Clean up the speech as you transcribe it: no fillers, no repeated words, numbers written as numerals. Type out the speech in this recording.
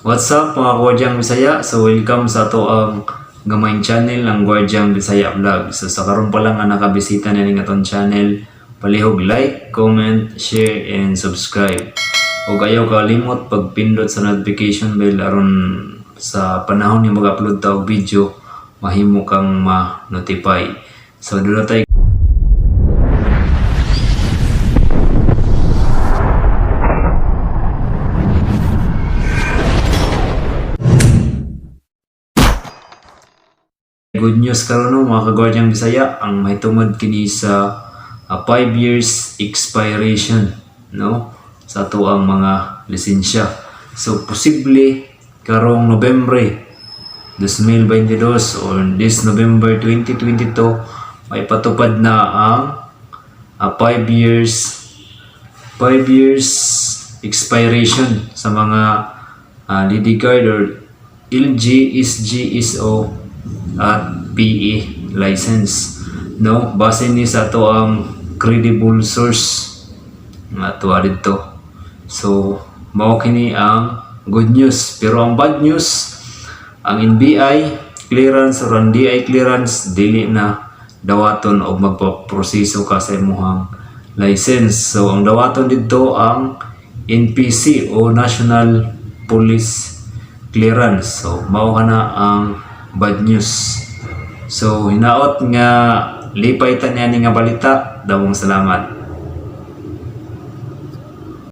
What's up mga Gwardyang Bisaya? So welcome sa ato ang gamay channel ng Gwardyang Bisaya Vlog. So sa karon pa lang nga nakabisita na ning aton channel, palihog like, comment, share and subscribe. Ug ayaw kalimot pagpindot sa notification bell aron sa panahon ni mag-upload ta og video mahimo kang ma-notify. So doon tayo. Good news karon no mga kagwardyang Bisaya, ang mahitungod kini sa 5 years expiration no sa ato ang mga lisensya. So posible karong Nobyembre 2022 or this November 2022 may patupad na ang 5 years expiration sa mga DD card or LG, SG, SO at PE license no base ni sa to ang credible source nga to dito. So mao kini ang good news, pero ang bad news, ang NBI clearance or ang DI clearance dili na dawaton og magpaproseso ka sa imong license. So ang dawaton dito ang NPC o National Police Clearance. So mao na ang bad news. So hinaot nga lipay ta niya nga balita. Dawong salamat.